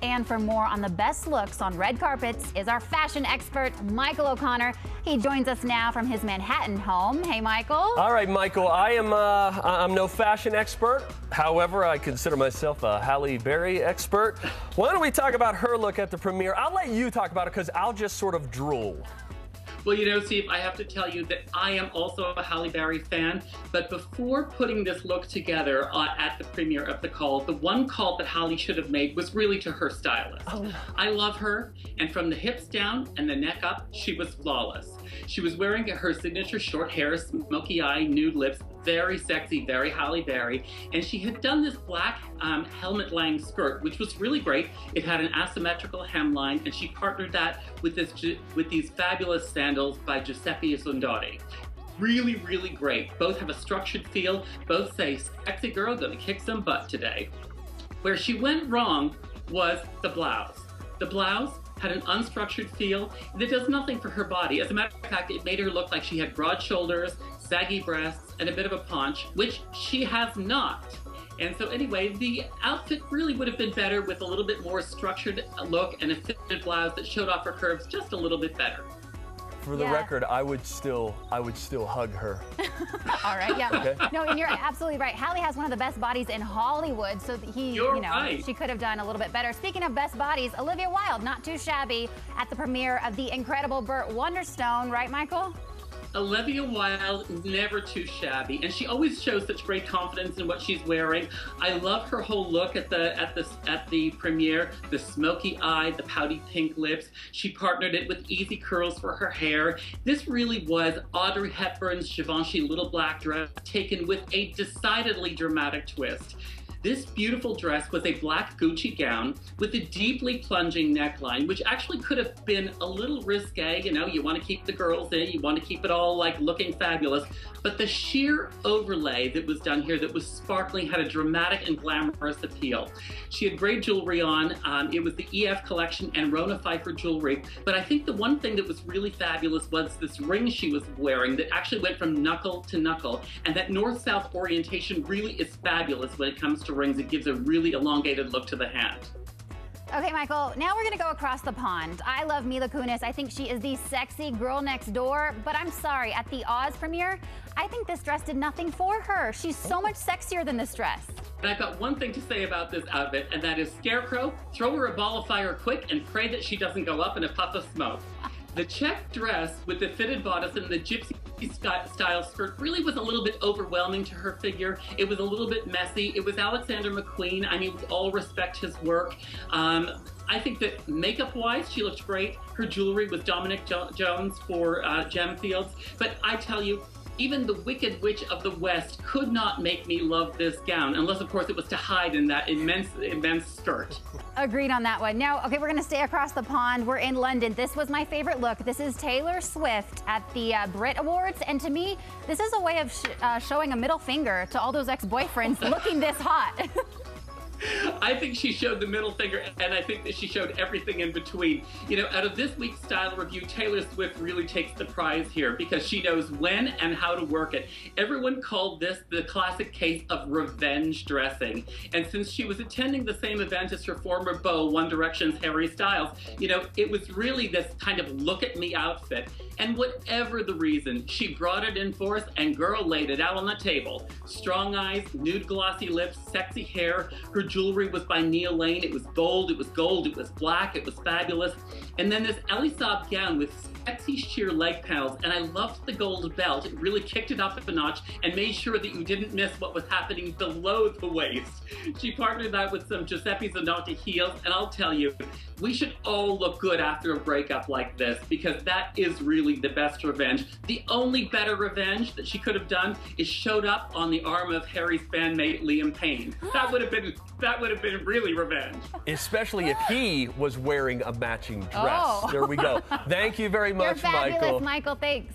And for more on the best looks on red carpets is our fashion expert, Michael O'Connor. He joins us now from his Manhattan home. Hey, Michael. All right, Michael, I'm no fashion expert. However, I consider myself a Halle Berry expert. Why don't we talk about her look at the premiere? I'll let you talk about it because I'll just sort of drool. Well, you know, Steve, I have to tell you that I am also a Halle Berry fan, but before putting this look together at the premiere of The Call, the one call that Halle should have made was really to her stylist. Oh. I love her, and from the hips down and the neck up, she was flawless. She was wearing her signature short hair, smoky eye, nude lips, very sexy, very Halle Berry, and she had done this black helmet lang skirt, which was really great. It had an asymmetrical hemline, and she partnered that with these fabulous sandals by Giuseppe Zondari. Really, really great. Both have a structured feel. Both say, "Sexy girl, gonna kick some butt today." Where she went wrong was the blouse. The blouse had an unstructured feel that does nothing for her body. As a matter of fact, it made her look like she had broad shoulders, saggy breasts, and a bit of a paunch, which she has not. And so anyway, the outfit really would have been better with a little bit more structured look and a fitted blouse that showed off her curves just a little bit better. For the record, I would still hug her. All right, yeah. Okay. No, and you're absolutely right. Halle has one of the best bodies in Hollywood, so Right. she could have done a little bit better. Speaking of best bodies, Olivia Wilde, not too shabby at the premiere of The Incredible Burt Wonderstone, right, Michael? Olivia Wilde, never too shabby, and she always shows such great confidence in what she's wearing. I love her whole look at the premiere, the smoky eye, the pouty pink lips. She partnered it with easy curls for her hair. This really was Audrey Hepburn's Givenchy little black dress taken with a decidedly dramatic twist. This beautiful dress was a black Gucci gown with a deeply plunging neckline, which actually could have been a little risque. You know, you want to keep the girls in, you want to keep it all like looking fabulous. But the sheer overlay that was done here that was sparkling had a dramatic and glamorous appeal. She had great jewelry on. It was the EF collection and Rona Pfeiffer jewelry. But I think the one thing that was really fabulous was this ring she was wearing that actually went from knuckle to knuckle. And that north-south orientation really is fabulous when it comes to rings. It gives a really elongated look to the hand. Okay, Michael, now we're going to go across the pond. I love Mila Kunis. I think she is the sexy girl next door, but I'm sorry, at the Oz premiere, I think this dress did nothing for her. She's so much sexier than this dress. And I've got one thing to say about this outfit, and that is Scarecrow, throw her a ball of fire quick and pray that she doesn't go up in a puff of smoke. The check dress with the fitted bodice and the gypsy style skirt really was a little bit overwhelming to her figure. It was a little bit messy. It was Alexander McQueen. I mean, with all respect his work. I think that makeup-wise, she looked great. Her jewelry was Dominic Jones for Gemfields. But I tell you, even the Wicked Witch of the West could not make me love this gown, unless, of course, it was to hide in that immense skirt. Agreed on that one. Now, okay, we're going to stay across the pond. We're in London. This was my favorite look. This is Taylor Swift at the Brit Awards, and to me, this is a way of showing a middle finger to all those ex-boyfriends looking this hot. I think she showed the middle finger, and I think that she showed everything in between. You know, out of this week's style review, Taylor Swift really takes the prize here because she knows when and how to work it. Everyone called this the classic case of revenge dressing. And since she was attending the same event as her former beau, One Direction's Harry Styles, you know, it was really this kind of look at me outfit. And whatever the reason, she brought it in force and girl laid it out on the table. Strong eyes, nude glossy lips, sexy hair. Her jewelry was by Neil Lane. It was bold, it was gold, it was black, it was fabulous. And then this Elie Saab gown with sexy sheer leg panels, and I loved the gold belt. It really kicked it up a notch and made sure that you didn't miss what was happening below the waist. She partnered that with some Giuseppe Zanotti heels, and I'll tell you, we should all look good after a breakup like this because that is really the best revenge. The only better revenge that she could have done is showed up on the arm of Harry's bandmate Liam Payne. That would have been really revenge. Especially if he was wearing a matching dress. Oh. There we go. Thank you very much, You're fabulous, Michael. Michael. Thanks.